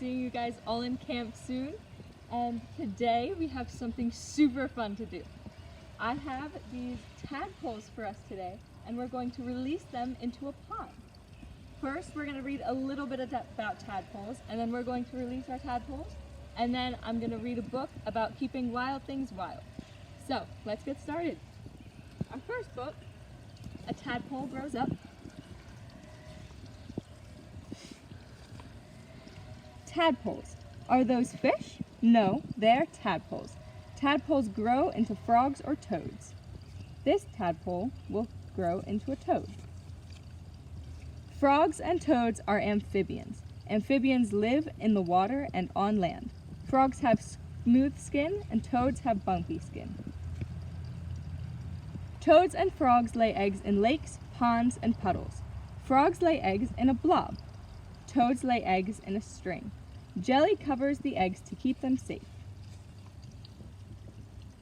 seeing you guys all in camp soon. And today we have something super fun to do. I have these tadpoles for us today, and we're going to release them into a pond. First, we're going to read a little bit about tadpoles, and then we're going to release our tadpoles, and then I'm going to read a book about keeping wild things wild. So, let's get started. Our first book, A Tadpole Grows Up. Tadpoles. Are those fish? No, they're tadpoles. Tadpoles grow into frogs or toads. This tadpole will grow into a toad. Frogs and toads are amphibians. Amphibians live in the water and on land. Frogs have smooth skin and toads have bumpy skin. Toads and frogs lay eggs in lakes, ponds, and puddles. Frogs lay eggs in a blob. Toads lay eggs in a string. Jelly covers the eggs to keep them safe.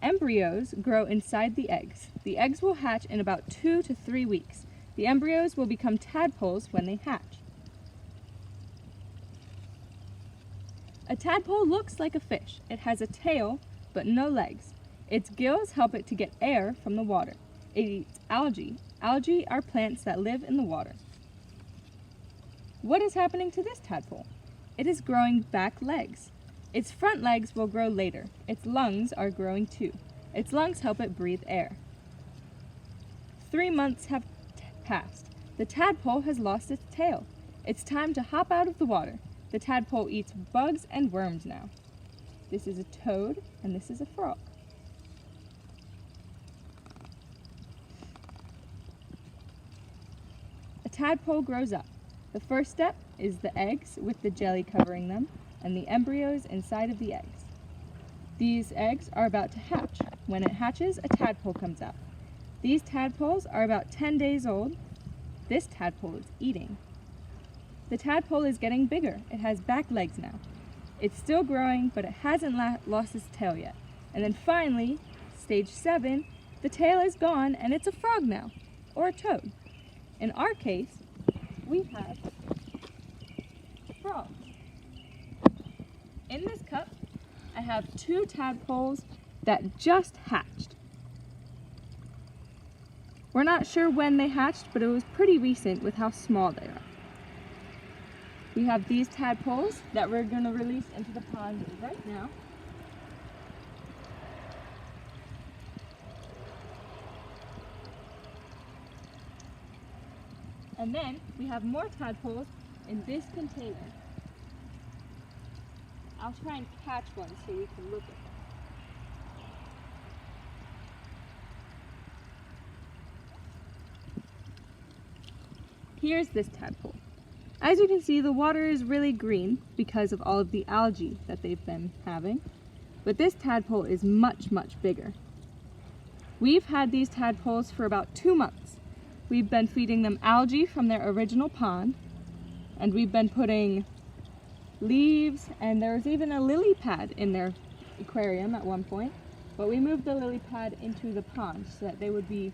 Embryos grow inside the eggs. The eggs will hatch in about 2 to 3 weeks. The embryos will become tadpoles when they hatch. A tadpole looks like a fish. It has a tail, but no legs. Its gills help it to get air from the water. It eats algae. Algae are plants that live in the water. What is happening to this tadpole? It is growing back legs. Its front legs will grow later. Its lungs are growing too. Its lungs help it breathe air. 3 months have passed. The tadpole has lost its tail. It's time to hop out of the water. The tadpole eats bugs and worms now. This is a toad and this is a frog. A tadpole grows up. The first step is the eggs with the jelly covering them and the embryos inside of the eggs. These eggs are about to hatch. When it hatches, a tadpole comes out. These tadpoles are about 10 days old. This tadpole is eating. The tadpole is getting bigger. It has back legs now. It's still growing, but it hasn't lost its tail yet. And then finally, stage 7, the tail is gone and it's a frog now, or a toad. In our case, we have frogs. In this cup, I have 2 tadpoles that just hatched. We're not sure when they hatched, but it was pretty recent with how small they are. We have these tadpoles that we're going to release into the pond right now. And then we have more tadpoles in this container. I'll try and catch one so we can look at them. Here's this tadpole. As you can see, the water is really green because of all of the algae that they've been having. But this tadpole is much, much bigger. We've had these tadpoles for about 2 months. We've been feeding them algae from their original pond, and we've been putting leaves, and there was even a lily pad in their aquarium at one point, but we moved the lily pad into the pond so that they would be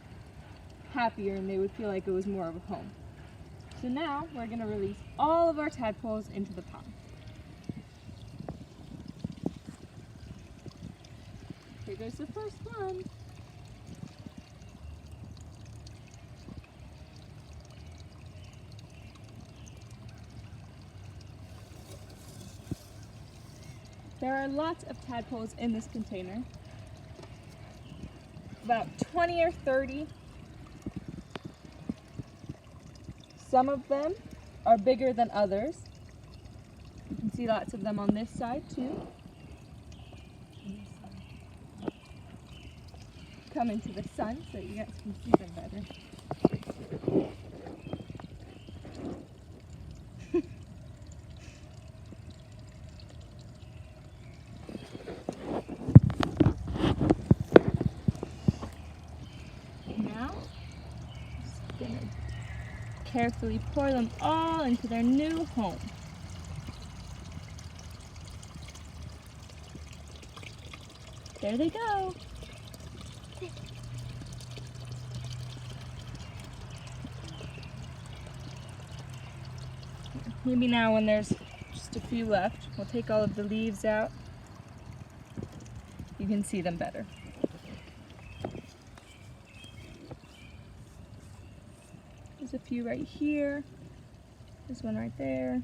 happier and they would feel like it was more of a home. So now we're going to release all of our tadpoles into the pond. Here goes the first one. There are lots of tadpoles in this container, about 20 or 30. Some of them are bigger than others. You can see lots of them on this side too. Come into the sun so you guys can see them better. Carefully pour them all into their new home. There they go. Maybe now when there's just a few left. We'll take all of the leaves out. You can see them better. There's a few right here. There's one right there.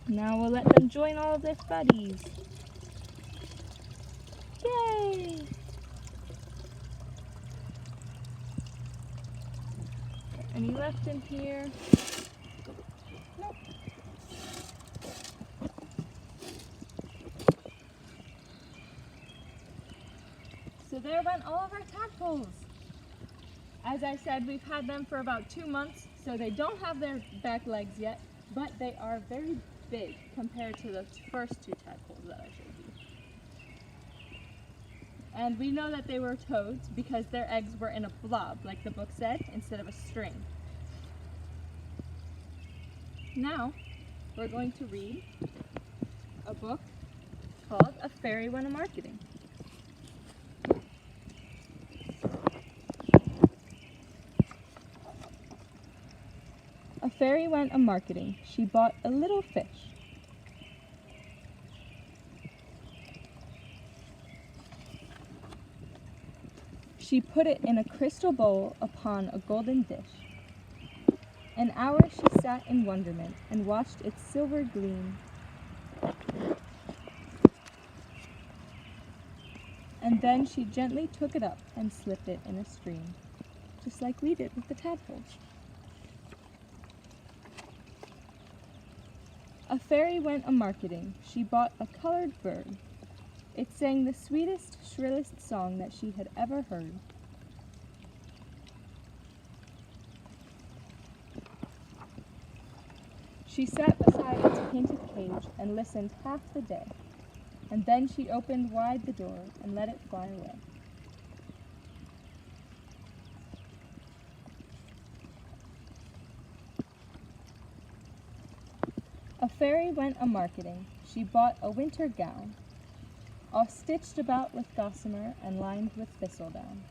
Now we'll let them join all of their buddies. Yay! Any left in here? Nope. So there went all of our tadpoles. As I said, we've had them for about 2 months, so they don't have their back legs yet, but they are very big compared to the first 2 tadpoles that I showed you. And we know that they were toads because their eggs were in a blob, like the book said, instead of a string. Now, we're going to read a book called A Fairy Went A-Marketing. A fairy went a-marketing. She bought a little fish. She put it in a crystal bowl upon a golden dish. An hour she sat in wonderment and watched its silver gleam. And then she gently took it up and slipped it in a stream, just like we did with the tadpoles. A fairy went a-marketing. She bought a colored bird. It sang the sweetest, shrillest song that she had ever heard. She sat beside its painted cage and listened half the day, and then she opened wide the door and let it fly away. A fairy went a-marketing. She bought a winter gown, all stitched about with gossamer and lined with thistledown.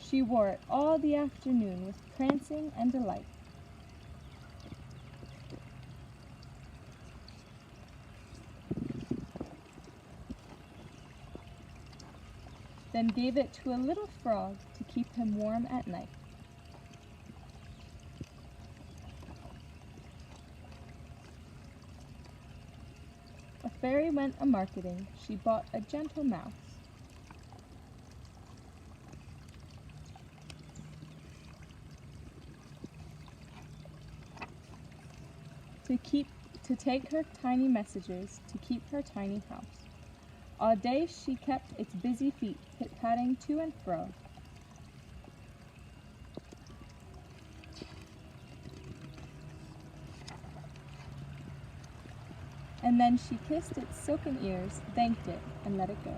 She wore it all the afternoon with prancing and delight. Then gave it to a little frog to keep him warm at night. A fairy went a-marketing. She bought a gentle mouse. To take her tiny messages, to keep her tiny house. All day she kept its busy feet pit-patting to and fro. And then she kissed its silken ears, thanked it, and let it go.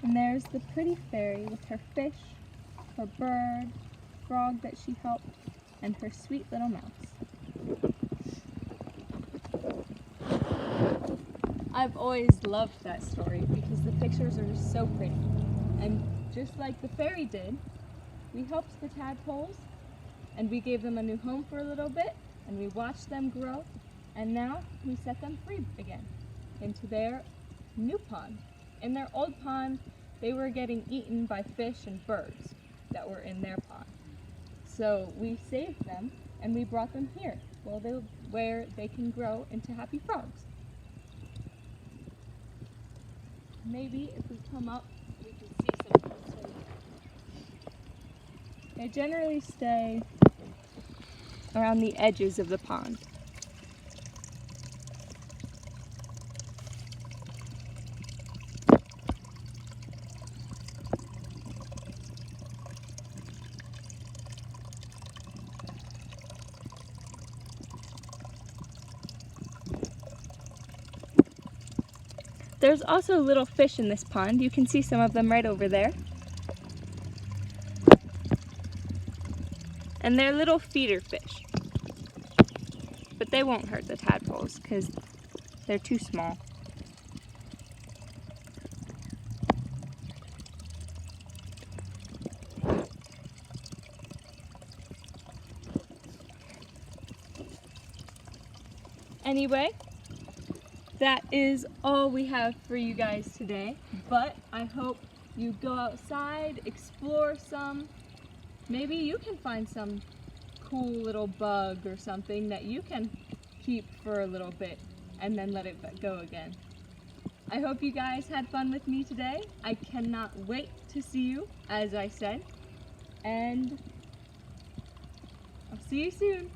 And there's the pretty fairy with her fish, her bird, frog that she helped, and her sweet little mouse. I've always loved that story because the pictures are just so pretty. And just like the fairy did, we helped the tadpoles and we gave them a new home for a little bit and we watched them grow, and now we set them free again into their new pond. In their old pond, they were getting eaten by fish and birds that were in their pond. So we saved them and we brought them here where they can grow into happy frogs. Maybe if we come up, we can see some of them. They generally stay around the edges of the pond. There's also little fish in this pond. You can see some of them right over there. And they're little feeder fish. But they won't hurt the tadpoles because they're too small. Anyway, that is all we have for you guys today, but I hope you go outside, explore some. Maybe you can find some cool little bug or something that you can keep for a little bit and then let it go again. I hope you guys had fun with me today. I cannot wait to see you, as I said, and I'll see you soon.